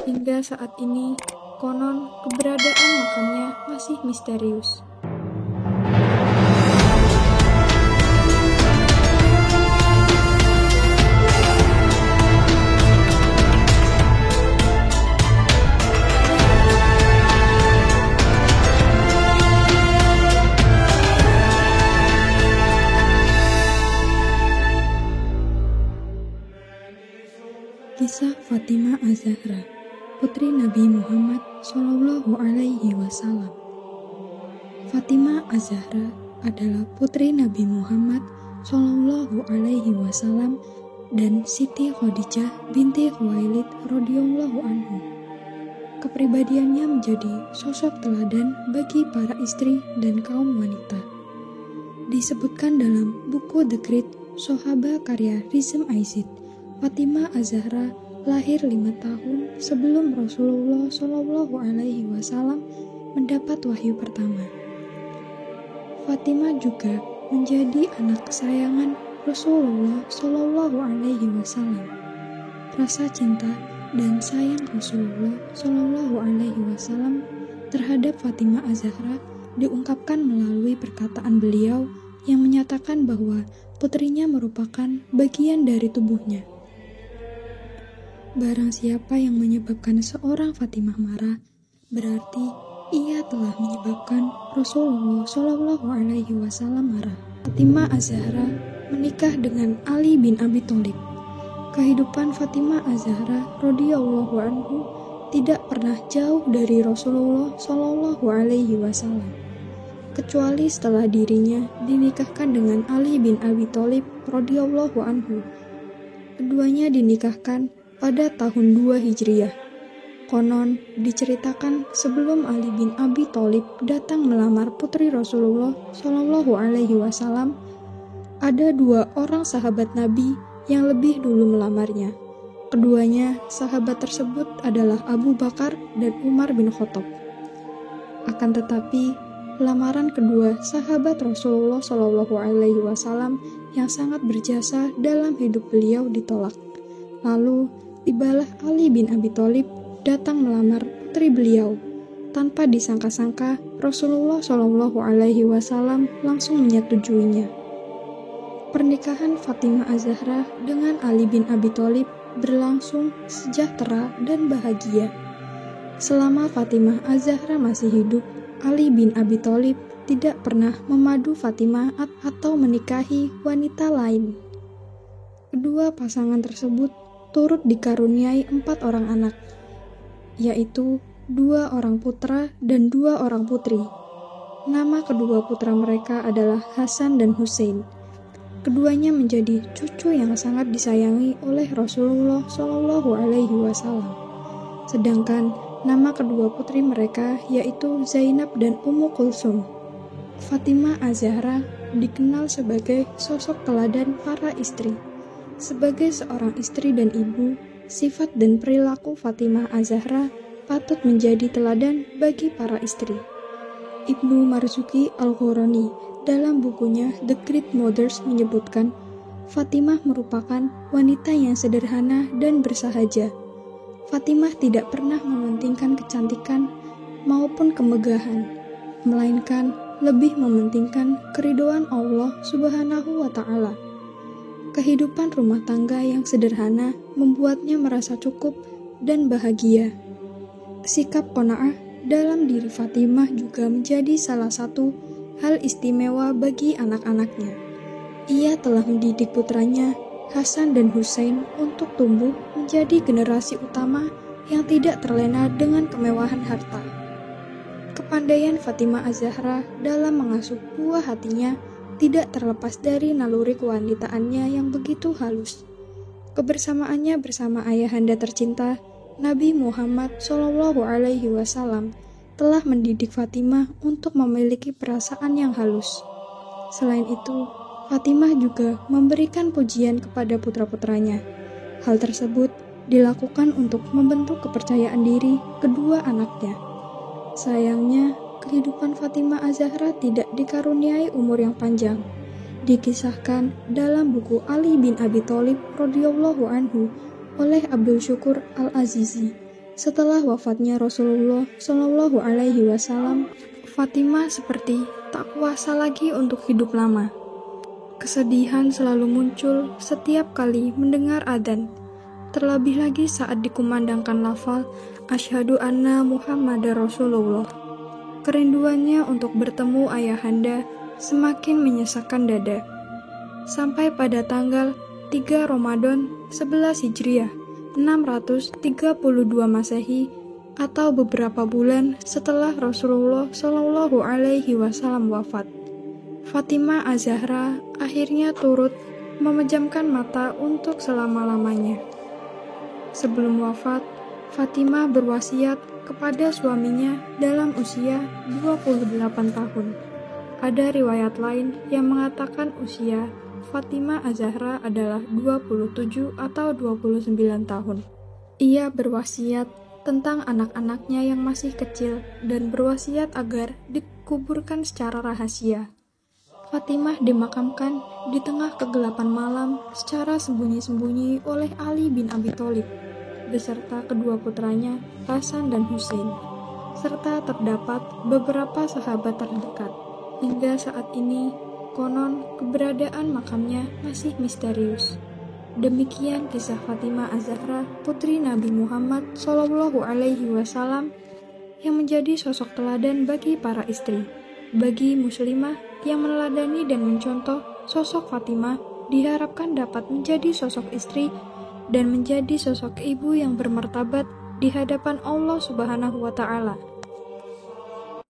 Hingga saat ini, konon keberadaan makamnya masih misterius. Kisah Fatimah Az-Zahra, putri Nabi Muhammad Shallallahu Alaihi Wasallam. Fatimah Az-Zahra adalah putri Nabi Muhammad Shallallahu Alaihi Wasallam dan Siti Khadijah binti Khuwailid radhiyallahu anhu. Kepribadiannya menjadi sosok teladan bagi para istri dan kaum wanita. Disebutkan dalam buku The Great Sohaba karya Rizm Aizid, Fatimah Az-Zahra lahir 5 tahun sebelum Rasulullah Shallallahu Alaihi Wasallam mendapat wahyu pertama. Fatimah juga menjadi anak kesayangan Rasulullah Shallallahu Alaihi Wasallam. Rasa cinta dan sayang Rasulullah Shallallahu Alaihi Wasallam terhadap Fatimah Az-Zahra diungkapkan melalui perkataan beliau yang menyatakan bahwa putrinya merupakan bagian dari tubuhnya. Barang siapa yang menyebabkan seorang Fatimah marah, berarti ia telah menyebabkan Rasulullah Shallallahu Alaihi Wasallam marah. Fatimah Az-Zahra menikah dengan Ali bin Abi Thalib. Kehidupan Fatimah Az-Zahra radhiyallahu anhu tidak pernah jauh dari Rasulullah Shallallahu Alaihi Wasallam, kecuali setelah dirinya dinikahkan dengan Ali bin Abi Thalib radhiyallahu anhu. Keduanya dinikahkan pada tahun 2 Hijriah. Konon diceritakan sebelum Ali bin Abi Thalib datang melamar putri Rasulullah Shallallahu Alaihi Wasallam, ada 2 orang sahabat Nabi yang lebih dulu melamarnya. Keduanya sahabat tersebut adalah Abu Bakar dan Umar bin Khattab. Akan tetapi, lamaran kedua sahabat Rasulullah Shallallahu Alaihi Wasallam yang sangat berjasa dalam hidup beliau ditolak. Lalu tibalah Ali bin Abi Thalib datang melamar putri beliau. Tanpa disangka-sangka, Rasulullah Shallallahu Alaihi Wasallam langsung menyetujuinya. Pernikahan Fatimah Az-Zahra dengan Ali bin Abi Thalib berlangsung sejahtera dan bahagia. Selama Fatimah Az-Zahra masih hidup, Ali bin Abi Thalib tidak pernah memadu Fatimah atau menikahi wanita lain. Kedua pasangan tersebut turut dikaruniai 4 orang anak, yaitu 2 orang putra dan 2 orang putri. Nama kedua putra mereka adalah Hasan dan Husain. Keduanya menjadi cucu yang sangat disayangi oleh Rasulullah Shallallahu Alaihi Wasallam. Sedangkan nama kedua putri mereka yaitu Zainab dan Ummu Kulsum. Fatimah Az-Zahra dikenal sebagai sosok teladan para istri. Sebagai seorang istri dan ibu, sifat dan perilaku Fatimah Az-Zahra patut menjadi teladan bagi para istri. Ibnu Marzuki Al-Ghorani dalam bukunya The Great Mothers menyebutkan, Fatimah merupakan wanita yang sederhana dan bersahaja. Fatimah tidak pernah mementingkan kecantikan maupun kemegahan, melainkan lebih mementingkan keridhaan Allah Subhanahu wa Ta'ala. Kehidupan rumah tangga yang sederhana membuatnya merasa cukup dan bahagia. Sikap qanaah dalam diri Fatimah juga menjadi salah satu hal istimewa bagi anak-anaknya. Ia telah mendidik putranya, Hasan dan Husain, untuk tumbuh menjadi generasi utama yang tidak terlena dengan kemewahan harta. Kepandaian Fatimah Az-Zahra dalam mengasuh buah hatinya tidak terlepas dari naluri kewanitaannya yang begitu halus. Kebersamaannya bersama ayahanda tercinta, Nabi Muhammad Shallallahu Alaihi Wasallam, telah mendidik Fatimah untuk memiliki perasaan yang halus. Selain itu, Fatimah juga memberikan pujian kepada putra-putranya. Hal tersebut dilakukan untuk membentuk kepercayaan diri kedua anaknya. Sayangnya, kehidupan Fatimah Az-Zahra tidak dikaruniai umur yang panjang. Dikisahkan dalam buku Ali bin Abi Thalib radhiyallahu anhu oleh Abdul Syukur Al-Azizi, Setelah wafatnya Rasulullah Shallallahu Alaihi Wasallam, Fatimah seperti tak kuasa lagi untuk hidup lama. Kesedihan selalu muncul setiap kali mendengar adzan, terlebih lagi saat dikumandangkan lafal Asyhadu anna Muhammadar Rasulullah. Kerinduannya untuk bertemu ayahanda semakin menyesakkan dada. Sampai pada tanggal 3 Ramadan 11 Hijriah 632 Masehi atau beberapa bulan setelah Rasulullah Shallallahu Alaihi Wasallam wafat, Fatimah Az-Zahra akhirnya turut memejamkan mata untuk selama-lamanya. Sebelum wafat, Fatimah berwasiat kepada suaminya dalam usia 28 tahun. Ada riwayat lain yang mengatakan usia Fatimah Az-Zahra adalah 27 atau 29 tahun. Ia berwasiat tentang anak-anaknya yang masih kecil dan berwasiat agar dikuburkan secara rahasia. Fatimah dimakamkan di tengah kegelapan malam secara sembunyi-sembunyi oleh Ali bin Abi Thalib beserta kedua putranya Hasan dan Husain, serta terdapat beberapa sahabat terdekat. Hingga saat ini, konon keberadaan makamnya masih misterius. Demikian kisah Fatimah Az-Zahra, putri Nabi Muhammad Shallallahu Alaihi Wasallam, yang menjadi sosok teladan bagi para istri. Bagi muslimah yang meneladani dan mencontoh sosok Fatimah, diharapkan dapat menjadi sosok istri dan menjadi sosok ibu yang bermartabat di hadapan Allah Subhanahu wa Ta'ala.